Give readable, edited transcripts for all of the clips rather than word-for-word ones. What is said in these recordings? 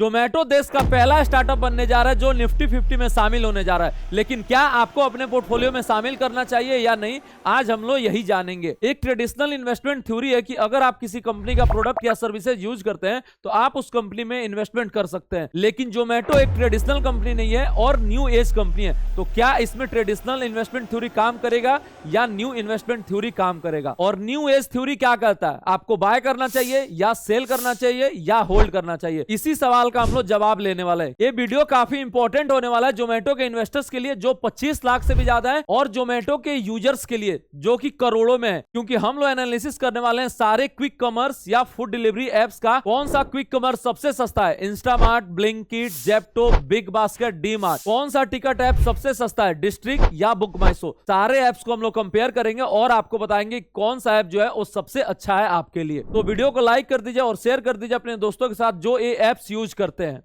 जोमेटो देश का पहला स्टार्टअप बनने जा रहा है जो निफ्टी 50 में शामिल होने जा रहा है, लेकिन क्या आपको अपने पोर्टफोलियो में शामिल करना चाहिए या नहीं, आज हम लोग यही जानेंगे। एक ट्रेडिशनल इन्वेस्टमेंट थ्योरी है कि अगर आप किसी कंपनी का प्रोडक्ट या सर्विसेज यूज करते हैं तो आप उस कंपनी में इन्वेस्टमेंट कर सकते हैं, लेकिन जोमेटो एक ट्रेडिशनल कंपनी नहीं है और न्यू एज कंपनी है। तो क्या इसमें ट्रेडिशनल इन्वेस्टमेंट थ्योरी काम करेगा या न्यू इन्वेस्टमेंट थ्योरी काम करेगा? और न्यू एज थ्योरी क्या कहता है, आपको बाय करना चाहिए या सेल करना चाहिए या होल्ड करना चाहिए? इसी सवाल का हम लोग जवाब लेने वाले हैं। ये वीडियो काफी इंपॉर्टेंट होने वाला है जोमेटो के इन्वेस्टर्स के लिए जो 25 लाख से भी ज्यादा है और जोमेटो के यूजर्स के लिए जो कि करोड़ों में है, क्योंकि हम लोग एनालिसिस करने वाले हैं सारे क्विक कॉमर्स या फूड डिलीवरी एप्स का कौन सा क्विक कॉमर्स सबसे सस्ता है। Instamart, Blinkit, Zepto, big basket, D mart. कौन सा टिकट ऐप सबसे सस्ता है, डिस्ट्रिक्ट या बुक माई शो? सारे एप्स को हम लोग कंपेयर करेंगे और आपको बताएंगे कौन सा ऐप जो है वो सबसे अच्छा है आपके लिए। तो वीडियो को लाइक कर दीजिए और शेयर कर दीजिए अपने दोस्तों के साथ जो ये एप्स यूज करते हैं।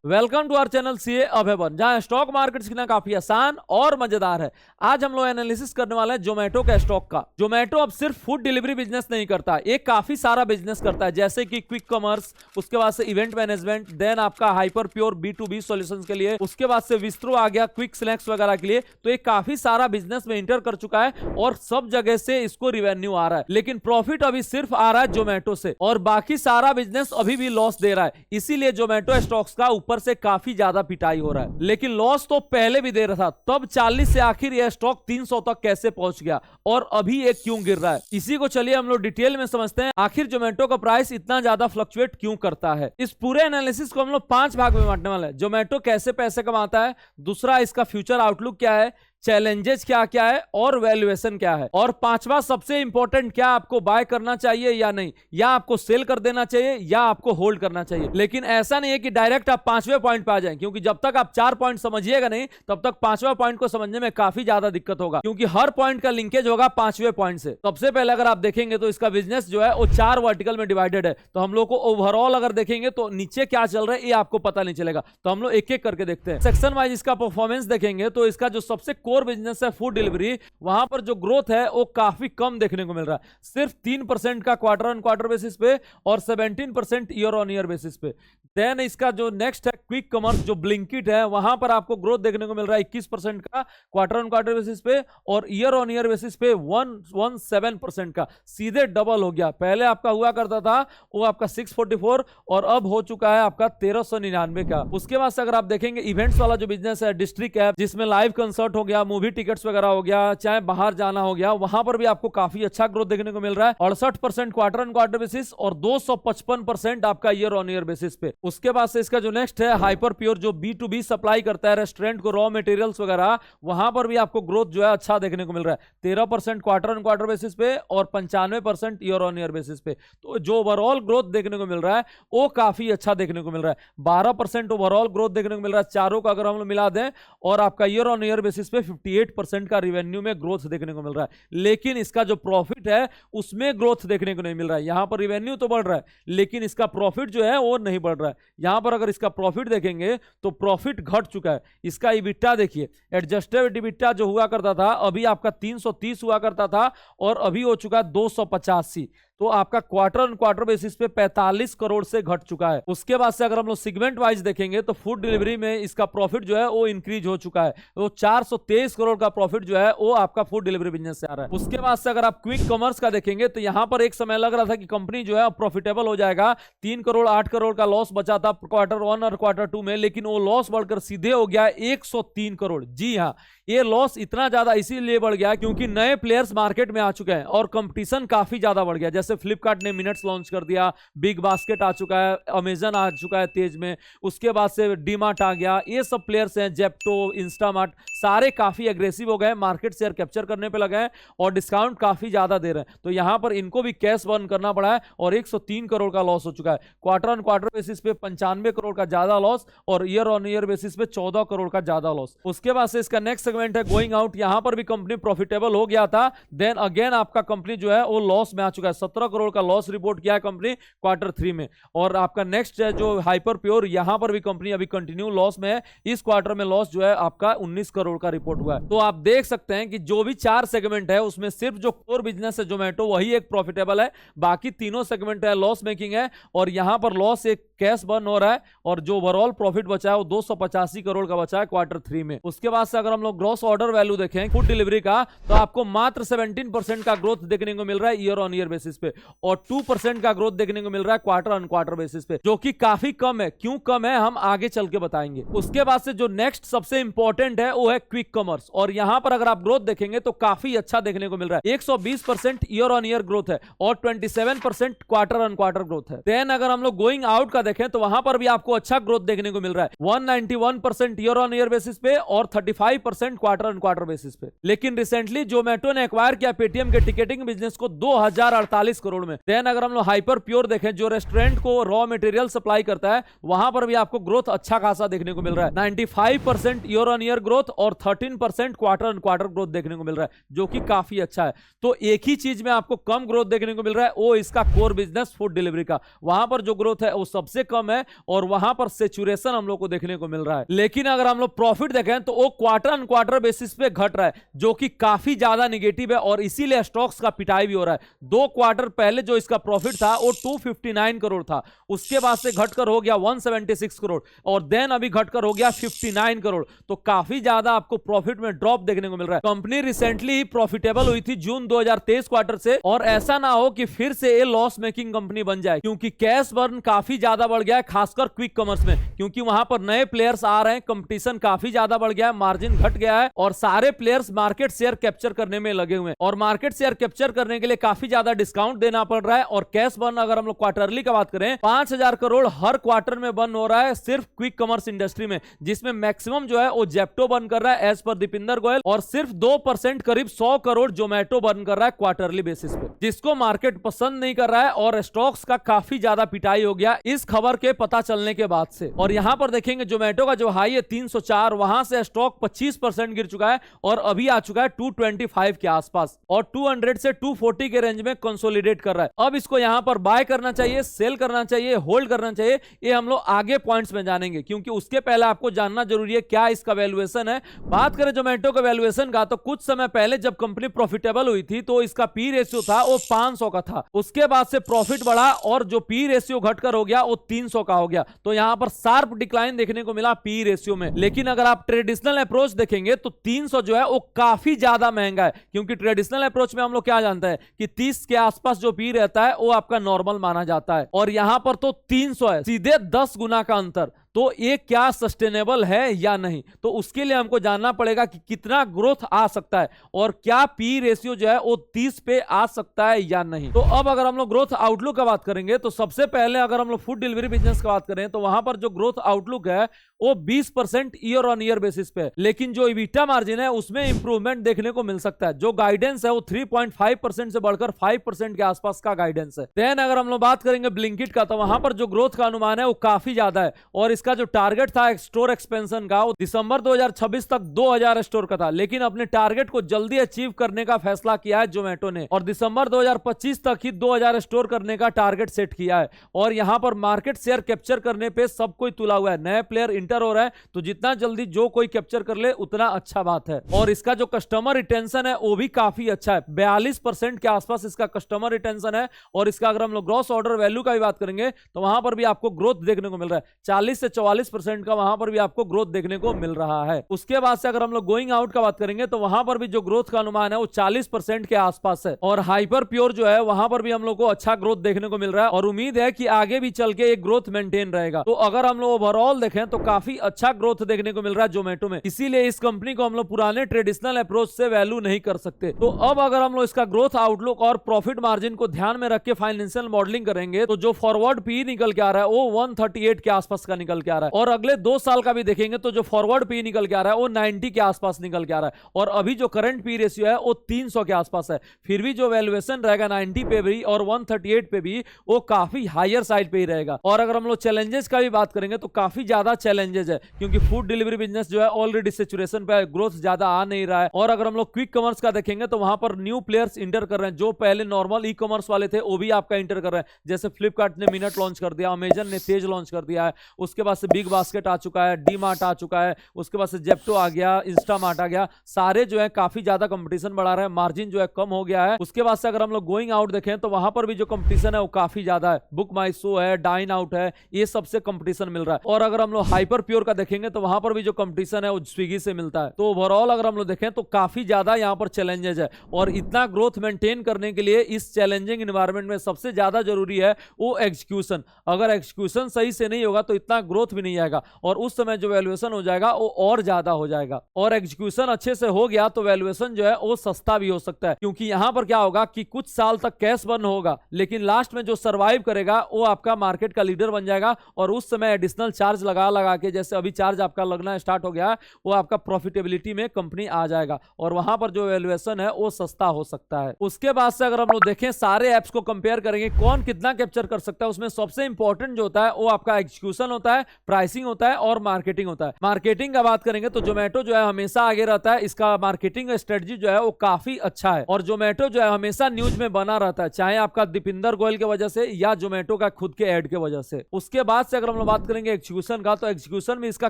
Welcome to our channel CA Abhay one, जहां स्टॉक मार्केट सीखना काफी आसान और मजेदार है। आज हम लोग एनालिसिस करने वाले हैं जोमेटो के स्टॉक का। जोमेटो अब सिर्फ फूड डिलीवरी बिजनेस नहीं करता, ये काफी सारा बिजनेस करता है, जैसे कि क्विक कॉमर्स, उसके बाद से इवेंट मैनेजमेंट, देन आपका हाइपर प्योर B2B सॉल्यूशंस के लिए, उसके बाद से विस्ट्रो आ गया क्विक स्नैक्स वगैरह के लिए। तो ये काफी सारा बिजनेस में इंटर कर चुका है और सब जगह से इसको रिवेन्यू आ रहा है, लेकिन प्रॉफिट अभी सिर्फ आ रहा है जोमेटो से और बाकी सारा बिजनेस अभी भी लॉस दे रहा है। इसीलिए जोमेटो स्टॉक्स का ऊपर से काफी ज्यादा पिटाई हो रहा है, लेकिन लॉस तो पहले भी दे रहा था, तब 40 से आखिर यह स्टॉक 300 तक कैसे पहुंच गया और अभी ये क्यों गिर रहा है, इसी को चलिए हम लोग डिटेल में समझते हैं। आखिर जोमेटो का प्राइस इतना ज्यादा फ्लक्चुएट क्यों करता है। इस पूरे एनालिसिस को हम लोग 5 भाग में बांटने वाले हैं। जोमेटो कैसे पैसे कमाता है, दूसरा इसका फ्यूचर आउटलुक क्या है, चैलेंजेस क्या क्या है और वैल्यूएशन क्या है, और पांचवा सबसे इंपॉर्टेंट, क्या आपको बाय करना चाहिए या नहीं, या आपको सेल कर देना चाहिए या आपको होल्ड करना चाहिए। लेकिन ऐसा नहीं है कि डायरेक्ट आप 5वें पॉइंट पे आ जाएं, क्योंकि जब तक आप 4 पॉइंट समझिएगा नहीं तब तक 5वां पॉइंट को समझने में काफी ज्यादा दिक्कत होगा, क्योंकि हर पॉइंट का लिंकेज होगा 5वें पॉइंट से। सबसे पहले अगर आप देखेंगे तो इसका बिजनेस जो है वो 4 वर्टिकल में डिवाइडेड है, तो हम लोग को ओवरऑल अगर देखेंगे तो नीचे क्या चल रहा है ये आपको पता नहीं चलेगा। तो हम लोग एक एक करके देखते हैं। सेक्शन वाइज इसका परफॉर्मेंस देखेंगे तो इसका जो सबसे कोर बिजनेस है फूड डिलीवरी, वहां पर जो ग्रोथ है वो काफी कम देखने को मिल रहा है, सिर्फ 3% का क्वार्टर ऑन क्वार्टर बेसिस पे और 17% ईयर ऑन ईयर बेसिस पे। देन इसका जो नेक्स्ट है क्विक कॉमर्स जो ब्लिंकिट है, वहां पर आपको ग्रोथ देखने को मिल रहा है 21% का क्वार्टर ऑन क्वार्टर बेसिस पे और ईयर ऑन ईयर बेसिस पे 117% का, सीधे डबल हो गया। पहले आपका हुआ करता था वो आपका 644 और अब हो चुका है आपका 1399 का। उसके बाद से अगर आप देखेंगे इवेंट्स वाला जो बिजनेस है, डिस्ट्रिक्ट ऐप जिसमें लाइव कंसर्ट हो गया, मूवी टिकट्स वगैरह हो गया, चाहे बाहर जाना हो गया, वहां पर भी आपको काफी अच्छा ग्रोथ देखने को मिल रहा है, 68% क्वार्टर ऑन क्वार्टर बेसिस और 255% आपका ईयर ऑन ईयर बेसिस पे। उसके बाद से इसका जो नेक्स्ट है हाइपर प्योर जो B2B सप्लाई करता है रेस्टोरेंट को रॉ मटेरियल्स वगैरह, वहां पर भी आपको ग्रोथ जो है अच्छा देखने को मिल रहा है, 13% क्वार्टर ऑन क्वार्टर बेसिस पे और 95% ईयर ऑन ईयर बेसिस पे। तो जो ओवरऑल ग्रोथ देखने को मिल रहा है वो काफी अच्छा देखने को मिल रहा है, 12% ओवरऑल ग्रोथ देखने को मिल रहा है चारों का अगर हम लोग मिला दें, और आपका ईयर ऑन ईयर बेसिस पे 58% का रिवेन्यू में ग्रोथ देखने को मिल रहा है। लेकिन इसका जो प्रॉफिट है उसमें ग्रोथ देखने को नहीं मिल रहा है। यहां पर रिवेन्यू तो बढ़ रहा है लेकिन इसका प्रॉफिट जो है वो नहीं बढ़ रहा है। यहां पर अगर इसका प्रॉफिट देखेंगे तो प्रॉफिट घट चुका है। इसका इबिट्टा देखिए, एडजस्टेड इबिट्टा जो हुआ करता था अभी आपका 330 हुआ करता था और अभी हो चुका है 285, तो आपका क्वार्टर ऑन क्वार्टर बेसिस पे 45 करोड़ से घट चुका है। उसके बाद से अगर हम लोग सेगमेंट वाइज देखेंगे तो फूड डिलीवरी में इसका प्रॉफिट जो है वो इंक्रीज हो चुका है, तो 423 करोड़ का प्रॉफिट जो है वो आपका फूड डिलीवरी बिजनेस से आ रहा है। उसके बाद से अगर आप क्विक कॉमर्स का देखेंगे तो यहां पर एक समय लग रहा था कि कंपनी जो है प्रॉफिटेबल हो जाएगा, 3 करोड़ 8 करोड़ का लॉस बचा था क्वार्टर 1 और क्वार्टर 2 में, लेकिन वो लॉस बढ़कर सीधे हो गया 103 करोड़। जी हाँ, ये लॉस इतना ज्यादा इसीलिए बढ़ गया क्योंकि नए प्लेयर्स मार्केट में आ चुके हैं और कंपटीशन काफी ज्यादा बढ़ गया। जैसे फ्लिपकार्ट ने मिनट्स लॉन्च कर दिया, बिग बास्केट आ चुका है, अमेजन आ चुका है तेज में, उसके बाद से डीमार्ट आ गया, ये सब प्लेयर्स हैं, जेप्टो, इंस्टामार्ट, सारे काफी एग्रेसिव हो गए, मार्केट शेयर कैप्चर करने पे लगे हैं और डिस्काउंट काफी ज्यादा दे रहे हैं। तो यहां पर इनको भी कैश बर्न करना पड़ा है और 103 करोड़ का लॉस हो चुका है। क्वार्टर ऑन क्वार्टर बेसिस पे 95 करोड़ का ज्यादा लॉस और ईयर ऑन ईयर बेसिस पे 14 करोड़ का ज्यादा लॉस। उसके बाद से इसका नेक्स्ट सेगमेंट है गोइंग आउट, यहां पर भी कंपनी प्रॉफिटेबल हो गया था, देन अगेन आपका कंपनी जो है वो लॉस में आ चुका है, 17 करोड़ का लॉस रिपोर्ट किया है कंपनी क्वार्टर 3 में। और आपका नेक्स्ट है जो हाइपर प्योर, यहां पर भी कंपनी अभी कंटिन्यू लॉस में है। इस क्वार्टर में लॉस जो है आपका 19 करोड़ का रिपोर्ट हुआ है। तो आप देख सकते हैं कि जो भी 4 सेगमेंट है उसमें सिर्फ जो कोर बिजनेस है जोमेटो वही एक प्रॉफिटेबल है, बाकी तीनों सेगमेंट है लॉस मेकिंग है। और यहां पर लॉस एक कैश बर्न हो रहा है और जो ओवरऑल प्रॉफिट बचा है वो 285 करोड़ का बचा है क्वार्टर 3 में। उसके बाद से अगर हम लोग ग्रॉस ऑर्डर वैल्यू देखें फूड डिलीवरी का, तो आपको मात्र 17% का ग्रोथ देखने को मिल रहा है ईयर ऑन ईयर बेसिस पे, और 2% का ग्रोथ देखने को मिल रहा है क्वार्टर ऑन क्वार्टर बेसिस पे, जो कि काफी कम है। क्यों कम है हम आगे चल के बताएंगे। उसके बाद से जो नेक्स्ट सबसे इंपॉर्टेंट है वो है क्विक कॉमर्स, और यहां पर अगर आप ग्रोथ देखेंगे तो काफी अच्छा देखने को मिल रहा है। 120% ईयर ऑन ईयर ग्रोथ है और 27% क्वार्टर ऑन क्वार्टर ग्रोथ है। देन अगर हम लोग गोइंग आउट का देखें तो वहां पर भी आपको अच्छा ग्रोथ देखने को मिल रहा है, 191% ईयर ऑन ईयर बेसिस पे और 35% क्वार्टर ऑन क्वार्टर बेसिस पे। लेकिन रिसेंटली जोमेटो ने एक्वायर किया पेटीएम के टिकटिंग बिजनेस को 2048 करोड़ में। देन अगर हम लोग हाइपर प्योर देखें जो रेस्टोरेंट को रॉ मटेरियल सप्लाई करता है, वहां पर भी आपको ग्रोथ अच्छा खासा देखने को मिल रहा है, 95% ईयर ऑन ईयर ग्रोथ और 13% क्वार्टर ऑन क्वार्टर ग्रोथ देखने को मिल रहा है, जो कि काफी अच्छा है। तो एक ही चीज में आपको कम ग्रोथ देखने को मिल रहा है, वो इसका कोर बिजनेस फूड डिलीवरी का, वहां पर जो ग्रोथ है वो सबसे कम है और वहां पर सैचुरेशन हम लोग को देखने को मिल रहा है। लेकिन अगर हम लोग प्रॉफिट देखें तो वो क्वार्टर ऑन क्वार्टर बेसिस पे घट रहा है, जो कि काफी ज्यादा नेगेटिव है और इसीलिए स्टॉक्स का पिटाई भी हो रहा है। 2 क्वार्टर पहले जो इसका प्रॉफिट था वो 259 करोड़ था, उसके बाद से घटकर हो गया 176 करोड़ और देन अभी घटकर हो गया 59 करोड़। तो काफी ज्यादा आपको प्रॉफिट में ड्रॉप देखने को मिल रहा है। कंपनी रिसेंटली ही प्रॉफिटेबल हुई थी जून 2023 क्वार्टर से, और ऐसा ना हो कि फिर से ये लॉस मेकिंग कंपनी बन जाए, क्योंकि कैश बर्न काफी ज्यादा बढ़ गया है, खासकर क्विक कॉमर्स में, क्योंकि वहां पर नए प्लेयर्स आ रहे हैं, कंपटीशन काफी ज्यादा बढ़ गया है, मार्जिन घट गया है और सारे प्लेयर्स मार्केट शेयर कैप्चर करने में लगे हुए हैं। और मार्केट शेयर कैप्चर करने के लिए काफी ज्यादा डिस्काउंट देना पड़ रहा है। और कैश बर्न अगर हम लोग क्वार्टरली का बात करें, 5000 करोड़ हर क्वार्टर में बर्न हो रहा है सिर्फ क्विक कॉमर्स इंडस्ट्री में, जिसमें मैक्सिमम जो है वो जेप्टो बर्न कर रहा है एज पर दीपिंदर गोयल, और सिर्फ 2% करीब 100 करोड़ जोमेटो बर्न कर रहा है क्वार्टरली बेसिस पे, जिसको मार्केट पसंद नहीं कर रहा है और स्टॉक्स का काफी ज्यादा पिटाई हो गया इस खबर के पता चलने के बाद से। और यहां पर देखेंगे जोमेटो का जो हाई है 304, वहां से स्टॉक 25% गिर चुका है और अभी आ चुका है 225 के आसपास, और 200 से 240 के रेंज में कंसोलिडेट कर रहा है। अब इसको यहां पर बाय करना चाहिए, सेल करना चाहिए, होल्ड करना चाहिए, ये हम लोग आगे पॉइंट्स में जानेंगे, क्योंकि उसके पहले आपको जानना जरूरी है क्या इसका वैल्यूएशन है। बात करें जोमेटो के वैल्यूएशन का, तो कुछ समय पहले जब कंपनी प्रॉफिटेबल हुई थी तो इसका पी रेशियो था वो 500 का था, उसके बाद से प्रॉफिट बढ़ा और जो पी रेशियो घटकर हो गया वो 300 का हो गया। तो यहां पर शार्प डिक्लाइन देखने को मिला पी रेशियो में। लेकिन अगर आप ट्रेडिशनल अप्रोच देखेंगे तो 300 जो है वो काफी ज्यादा महंगा है, क्योंकि ट्रेडिशनल अप्रोच में हम लोग क्या जानते हैं कि 30 के आसपास जो पी रहता है वो आपका नॉर्मल माना जाता है, और यहां पर तो 300 है, सीधे 10 गुना का अंतर। तो ये क्या सस्टेनेबल है या नहीं, तो उसके लिए हमको जानना पड़ेगा कि कितना ग्रोथ आ सकता है और क्या पी रेशियो जो है वो 30 पे आ सकता है या नहीं। तो अब अगर हम लोग ग्रोथ आउटलुक का बात करेंगे, तो सबसे पहले अगर हम लोग फूड डिलीवरी बिजनेस की बात करें तो वहां पर जो ग्रोथ आउटलुक है वो 20% ईयर ऑन ईयर बेसिस पे, लेकिन जो इबिटा मार्जिन है उसमें इंप्रूवमेंट देखने को मिल सकता है। जो गाइडेंस है वो 3.5% से बढ़कर 5% के आसपास का गाइडेंस है। देन अगर हम लोग बात करेंगे ब्लिंकिट का, तो वहां पर जो ग्रोथ का अनुमान है वो काफी ज्यादा है, और इसका जो टारगेट था स्टोर एक्सपेंशन का वो दिसंबर 2026 तक 2000 स्टोर का था, लेकिन अपने टारगेट को जल्दी अचीव करने का फैसला किया है जोमेटो ने, और दिसंबर 2025 तक ही 2000 स्टोर करने का टारगेट सेट किया है। और यहां पर मार्केट शेयर कैप्चर करने पे सब कोई तुला हुआ है, नए प्लेयर इंटर हो रहा है, तो जितना जल्दी जो कोई कैप्चर कर ले उतना अच्छा बात है। और इसका जो कस्टमर रिटेंशन है वो भी काफी अच्छा है, 42% के आसपास इसका कस्टमर रिटेंशन है। और इसका अगर हम लोग ग्रॉस ऑर्डर वैल्यू का भी बात करेंगे तो वहां पर भी आपको ग्रोथ देखने को मिल रहा है, 40 से 44% का वहां पर भी आपको ग्रोथ देखने को मिल रहा है। उसके बाद से अगर हम लोग गोइंग आउट का बात करेंगे तो वहां पर भी जो ग्रोथ का अनुमान है वो 40% के आसपास है। और हाइपर प्योर जो है वहां पर भी हम लोग को अच्छा ग्रोथ देखने को मिल रहा है, और उम्मीद है कि आगे भी चल के एक ग्रोथ मेंटेन रहेगा। तो अगर हम लोग ओवरऑल देखें तो काफी अच्छा ग्रोथ देखने को मिल रहा है जोमेटो में, इसीलिए इस कंपनी को हम लोग पुराने ट्रेडिशनल अप्रोच से वैल्यू नहीं कर सकते। तो अब अगर हम लोग इसका ग्रोथ आउटलुक और प्रॉफिट मार्जिन को ध्यान में रख के फाइनेंशियल मॉडलिंग करेंगे तो जो फॉरवर्ड पी निकल के आ रहा है वो 138 के आसपास का निकल निकल के आ रहा है, और अगले 2 साल का भी देखेंगे तो जो फॉरवर्ड पी निकल के आ रहा है वो 90 के आसपास निकल के आ रहा है, और अभी जो करंट पी रेशियो है वो 300 के आसपास है। फिर भी जो वैल्यूएशन रहेगा 90 पे भी और 138 पे भी वो काफी हायर साइड पे ही रहेगा। और अगर हम लोग चैलेंजेस का भी बात करेंगे तो काफी ज्यादा चैलेंजेस है, क्योंकि फूड डिलीवरी बिजनेस जो है ऑलरेडी सैचुरेशन पे, ग्रोथ ज्यादा आ नहीं रहा है। और अगर हम लोग क्विक कॉमर्स का देखेंगे तो वहां पर न्यू प्लेयर्स इंटर कर रहे हैं, जो पहले नॉर्मल ई कॉमर्स वाले थे वो भी आपका इंटर कर रहे हैं। जैसे फ्लिपकार्ट ने मिनट लॉन्च कर दिया, अमेजन ने तेज लॉन्च कर दिया है, उसके बाद से बिग बास्केट आ चुका है, डी मार्ट आ चुका है, उसके बाद से जेप्टो आ गया, इंस्टामार्ट आ गया। सारे जो है काफी ज्यादा कंपटीशन बढ़ा रहे हैं, मार्जिन जो है कम हो गया है। उसके बाद से अगर हम लोग गोइंग आउट देखें तो वहां पर भी जो कंपटीशन है वो काफी ज्यादा है, बुक माई शो है, डाइन आउट है, ये सबसे कंपटीशन मिल रहा है। और अगर हम लोग हाइपर प्योर का देखेंगे तो वहां पर भी जो कंपटीशन है वो स्विगी से मिलता है। तो ओवरऑल अगर हम लोग देखें तो काफी ज्यादा यहाँ पर चैलेंजेस है, और इतना ग्रोथ मेंटेन करने के लिए इस चैलेंजिंग एनवायरनमेंट में सबसे ज्यादा जरूरी है वो एग्जीक्यूशन। अगर एग्जीक्यूशन सही से नहीं होगा तो इतना ग्रोथ भी नहीं आएगा, और उस समय जो वैल्यूएशन हो जाएगा वो और ज्यादा हो जाएगा। और एग्जीक्यूशन अच्छे से हो गया तो वैल्यूएशन जो है वो सस्ता भी हो सकता है, क्योंकि यहां पर क्या होगा कि कुछ साल तक कैश बर्न होगा, लेकिन लास्ट में जो सर्वाइव करेगा वो आपका मार्केट का लीडर बन जाएगा, और उस समय एडिशनल चार्ज लगा के, जैसे अभी चार्ज आपका लगना स्टार्ट हो गया, वो आपका प्रॉफिटेबिलिटी में कंपनी आ जाएगा, और वहां पर जो वैल्यूएशन है वो सस्ता हो सकता है। उसके बाद से अगर हम लोग देखें सारे एप्स को कंपेयर करेंगे कौन कितना कैप्चर कर सकता है, उसमें सबसे इंपॉर्टेंट जो होता है वो आपका एग्जीक्यूशन होता है, प्राइसिंग होता है और मार्केटिंग होता है। मार्केटिंग का बात करेंगे तो जोमेटो जो है हमेशा आगे रहता है, इसका मार्केटिंग स्ट्रेटजी जो है वो काफी अच्छा है, और जोमेटो जो है हमेशा न्यूज में बना रहता है, चाहे आपका दीपिंदर गोयल की वजह से या जोमेटो का खुद के एड की वजह से। उसके बाद से अगर हम लोग बात करेंगे एग्जीक्यूशन का, तो एग्जीक्यूशन में इसका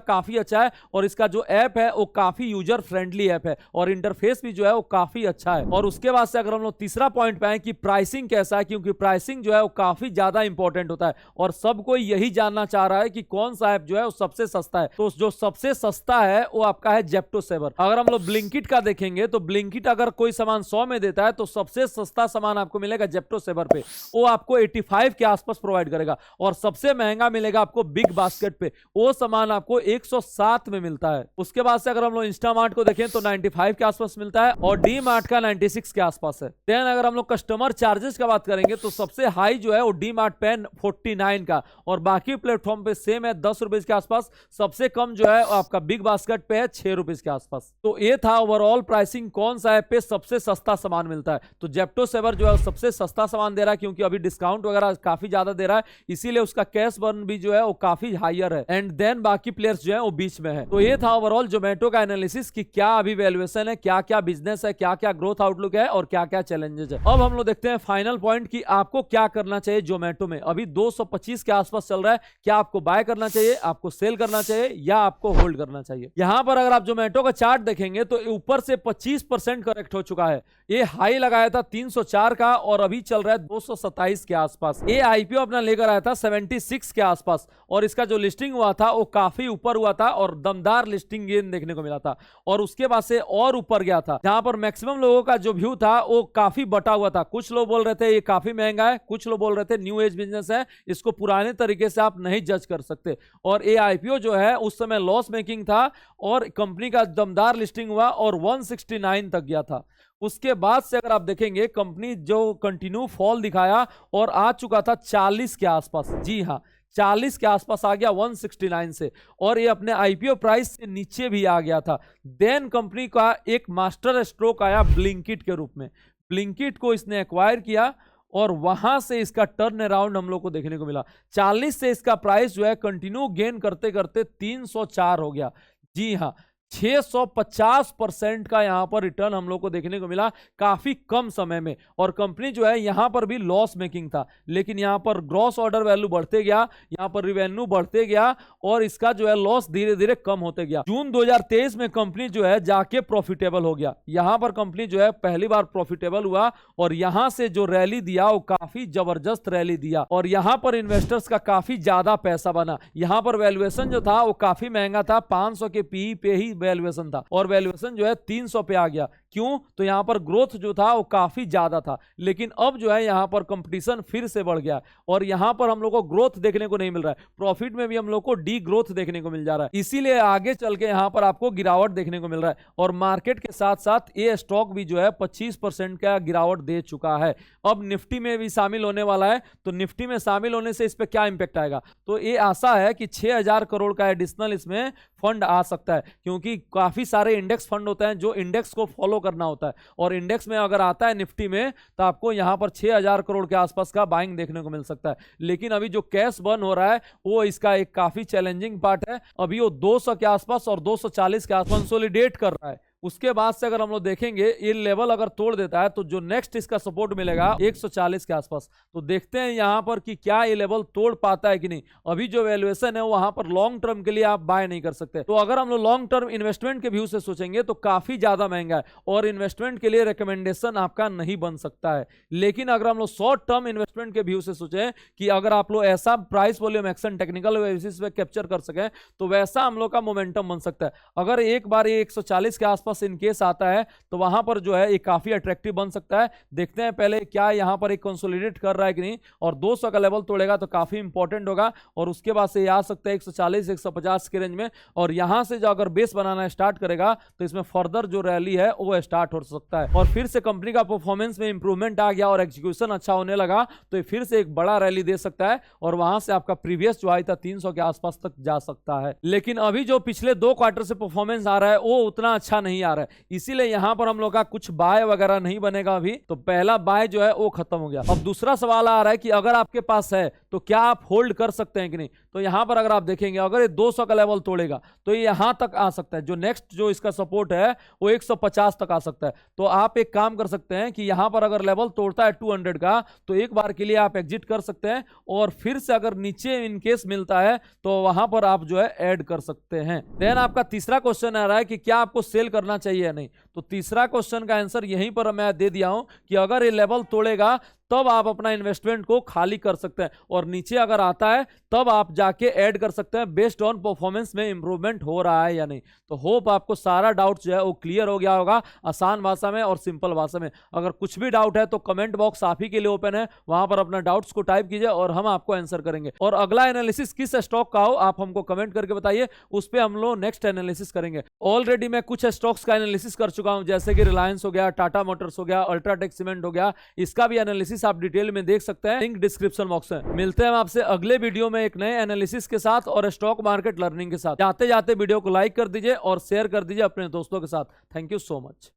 काफी अच्छा है, और इसका जो ऐप है वो काफी यूजर फ्रेंडली ऐप है, और इंटरफेस भी जो है वो काफी अच्छा है। और उसके बाद से अगर हम लोग तीसरा पॉइंट पे आए कि प्राइसिंग कैसा है, क्योंकि प्राइसिंग जो है वो काफी ज्यादा इंपॉर्टेंट होता है, और सब कोई यही जानना चाह रहा है कि कौन सा ऐप जो है वो सबसे सस्ता है। तो जो सबसे सस्ता है वो आपका है जेप्टो सेवर। अगर हम लोग ब्लिंकिट का देखेंगे तो ब्लिंकिट अगर कोई सामान 100 में देता है तो सबसे सस्ता सामान आपको मिलेगा जेप्टो सेवर पे, वो आपको 85 के आसपास प्रोवाइड करेगा, और सबसे महंगा मिलेगा आपको बिग बास्केट पे, वो सामान आपको 107 में मिलता है। उसके बाद से अगर हम लोग इंस्टामार्ट को देखें तो 95 के आसपास मिलता है, और डी मार्ट का 96 के आसपास है। देन अगर हम लोग कस्टमर चार्जेस का बात करेंगे तो सबसे हाई जो है वो डी मार्ट पे 49 का, और बाकी प्लेटफॉर्म पे सेम है 10 रुपए के आसपास। सबसे कम जो है आपका बिग बास्केट पे है 6 रुपए के आसपास। तो ये था ओवरऑल प्राइसिंग, कौन सा ऐप पे सबसे सस्ता सामान मिलता है। तो जेप्टो सेवर जो है सबसे सस्ता सामान दे रहा है, क्योंकि अभी डिस्काउंट वगैरह काफी ज्यादा दे रहा है, इसीलिए उसका कैश बर्न भी जो है वो काफी हायर है, एंड देन बाकी प्लेयर्स जो है वो बीच में है। तो ये था ओवरऑल जोमेटो का एनालिसिस कि क्या अभी वैल्यूएशन है, क्या क्या बिजनेस है, क्या क्या ग्रोथ आउटलुक है, और क्या क्या चैलेंजेस है। अब हम लोग देखते हैं फाइनल पॉइंट कि आपको क्या करना चाहिए जोमेटो में। अभी 225 के आसपास चल रहा है, क्या आपको बाय करना चाहिए, आपको सेल करना चाहिए, या आपको होल्ड करना चाहिए। यहां पर अगर आप जोमेटो का चार्ट देखेंगे तो ऊपर से 25% करेक्ट हो चुका है। ये हाई लगाया था 304 का, और अभी चल रहा है 227 के आसपास। ये आईपीओ अपना लेकर आया था 76 के आसपास, और इसका जो लिस्टिंग हुआ था वो काफी ऊपर हुआ था, और दमदार लिस्टिंग गेन देखने को मिला था, और उसके बाद से और ऊपर गया था, जहां पर मैक्सिमम लोगों का जो व्यू था वो काफी बटा हुआ था। कुछ लोग बोल रहे थे ये काफी महंगा है, कुछ लोग बोल रहे थे न्यू एज बिजनेस है, इसको पुराने तरीके से आप नहीं जज कर सकते। और ये आईपीओ जो है उस समय लॉस मेकिंग था, और कंपनी का दमदार लिस्टिंग हुआ और 169 तक गया था। उसके बाद से अगर आप देखेंगे कंपनी जो कंटिन्यू फॉल दिखाया और आ चुका था 40 के आसपास। जी हाँ, 40 के आसपास आ गया 169 से, और ये अपने आईपीओ प्राइस से नीचे भी आ गया था। देन कंपनी का एक मास्टर स्ट्रोक आया ब्लिंकिट के रूप में। ब्लिंकिट को इसने एक्वायर किया, और वहां से इसका टर्न अराउंड हम लोग को देखने को मिला। 40 से इसका प्राइस जो है कंटिन्यू गेन करते करते 304 हो गया। जी हाँ, 650% का यहां पर रिटर्न हम लोग को देखने को मिला काफी कम समय में। और कंपनी जो है यहां पर भी लॉस मेकिंग था, लेकिन यहां पर ग्रॉस ऑर्डर वैल्यू बढ़ते गया, यहां पर रिवेन्यू बढ़ते गया, और इसका जो है लॉस धीरे धीरे कम होते गया। जून 2023 में कंपनी जो है जाके प्रॉफिटेबल हो गया। यहां पर कंपनी जो है पहली बार प्रॉफिटेबल हुआ, और यहां से जो रैली दिया वो काफी जबरदस्त रैली दिया, और यहां पर इन्वेस्टर्स का काफी ज्यादा पैसा बना। यहां पर वैल्यूएशन जो था वो काफी महंगा था, 500 के पीई पे ही वैल्यूएशन था, और वैल्यूएशन जो है 300 पे आ गया। क्यों? तो यहाँ पर ग्रोथ जो था वो काफी ज्यादा था, लेकिन अब जो है यहाँ पर कंपटीशन फिर से बढ़ गया और यहाँ पर हम लोग को ग्रोथ देखने को नहीं मिल रहा है, प्रॉफिट में भी हम लोग को डी ग्रोथ देखने को मिल जा रहा है। इसीलिए आगे चल के यहाँ पर आपको गिरावट देखने को मिल रहा है और मार्केट के साथ साथ ये स्टॉक भी जो है 25% का गिरावट दे चुका है। अब निफ्टी में भी शामिल होने वाला है, तो निफ्टी में शामिल होने से इस पे क्या इंपैक्ट आएगा? तो ये आशा है कि 6000 करोड़ का एडिशनल इसमें फंड आ सकता है, क्योंकि काफी सारे इंडेक्स फंड होते हैं जो इंडेक्स को फॉलो करना होता है और इंडेक्स में अगर आता है निफ्टी में तो आपको यहां पर 6000 करोड़ के आसपास का बाइंग देखने को मिल सकता है। लेकिन अभी जो कैश बर्न हो रहा है वो इसका एक काफी चैलेंजिंग पार्ट है। अभी वो 200 के आसपास और 240 के आसपास कंसोलिडेट कर रहा है। उसके बाद से अगर हम लोग देखेंगे ये लेवल अगर तोड़ देता है तो जो नेक्स्ट इसका सपोर्ट मिलेगा 140 के आसपास। तो देखते हैं यहां पर कि क्या ये लेवल तोड़ पाता है कि नहीं। अभी जो वैल्यूएशन है वहां पर लॉन्ग टर्म के लिए आप बाय नहीं कर सकते। तो अगर हम लोग लॉन्ग टर्म इन्वेस्टमेंट के व्यू से सोचेंगे तो काफी ज्यादा महंगा है और इन्वेस्टमेंट के लिए रिकमेंडेशन आपका नहीं बन सकता है। लेकिन अगर हम लोग शॉर्ट टर्म इन्वेस्टमेंट के व्यू से सोचें कि अगर आप लोग ऐसा price volume action technical basis पे कैप्चर कर सकें तो वैसा हम लोग का मोमेंटम बन सकता है। अगर एक बार ये 140 के आसपास इनकेस आता है तो वहां पर जो है ये काफी अट्रैक्टिव बन सकता है। देखते हैं पहले क्या यहां पर एक कंसोलिडेट कर रहा है कि नहीं, और 200 का लेवल तोड़ेगा तो काफी इंपॉर्टेंट होगा और उसके बाद से ये आ सकता है 140 150 के रेंज में। और यहां से जो अगर बेस बनाना स्टार्ट करेगा तो इसमें फर्दर जो रैली है वो स्टार्ट हो सकता है और फिर से कंपनी का परफॉर्मेंस में इंप्रूवमेंट आ गया और एग्जीक्यूशन अच्छा होने लगा तो ये फिर से एक बड़ा रैली दे सकता है और वहां से आपका प्रीवियस जो आई था 300 के आसपास तक जा सकता है। लेकिन अभी जो पिछले 2 क्वार्टर से परफॉर्मेंस आ रहा है वो उतना अच्छा नहीं आ रहा है, इसीलिए यहां पर हम लोग का कुछ बाय वगैरह नहीं बनेगा। अभी तो पहला बाय जो है वो खत्म हो गया। अब दूसरा सवाल आ रहा है कि अगर आपके पास है तो क्या आप होल्ड कर सकते हैं कि नहीं। तो यहां पर अगर आप देखेंगे अगर ये 200 का लेवल तोड़ेगा तो ये यहां तक आ सकता है। जो नेक्स्ट जो इसका सपोर्ट है वो 150 तक आ सकता है। तो आप एक काम कर सकते हैं कि यहां पर अगर लेवल तोड़ता है 200 का तो एक बार के लिए आप एग्जिट कर सकते हैं और फिर से अगर नीचे इनकेस मिलता है तो वहां पर आप जो है ऐड कर सकते हैं। देन आपका तीसरा क्वेश्चन आ रहा है कि क्या आपको सेल करना चाहिए या नहीं। तो तीसरा क्वेश्चन का आंसर यहीं पर मैं दे दिया हूं कि अगर ये लेवल तोड़ेगा तब आप अपना इन्वेस्टमेंट को खाली कर सकते हैं और नीचे अगर आता है तब आप जाके ऐड कर सकते हैं बेस्ड ऑन परफॉर्मेंस में इंप्रूवमेंट हो रहा है या नहीं। तो होप आपको सारा डाउट जो है वो क्लियर हो गया होगा आसान भाषा में और सिंपल भाषा में। अगर कुछ भी डाउट है तो कमेंट बॉक्स आप ही के लिए ओपन है, वहां पर अपना डाउट्स को टाइप कीजिए और हम आपको आंसर करेंगे। और अगला एनालिसिस किस स्टॉक का हो आप हमको कमेंट करके बताइए, उस पर हम लोग नेक्स्ट एनालिसिस करेंगे। ऑलरेडी मैं कुछ स्टॉक्स का एनालिसिस कर चुका हूं जैसे कि रिलायंस हो गया, टाटा मोटर्स हो गया, अल्ट्राटेक सीमेंट हो गया, इसका भी एनालिसिस आप डिटेल में देख सकते हैं, लिंक डिस्क्रिप्शन बॉक्स में। मिलते हैं आपसे अगले वीडियो में एक नए एनालिसिस के साथ और स्टॉक मार्केट लर्निंग के साथ। जाते जाते वीडियो को लाइक कर दीजिए और शेयर कर दीजिए अपने दोस्तों के साथ। Thank you so much.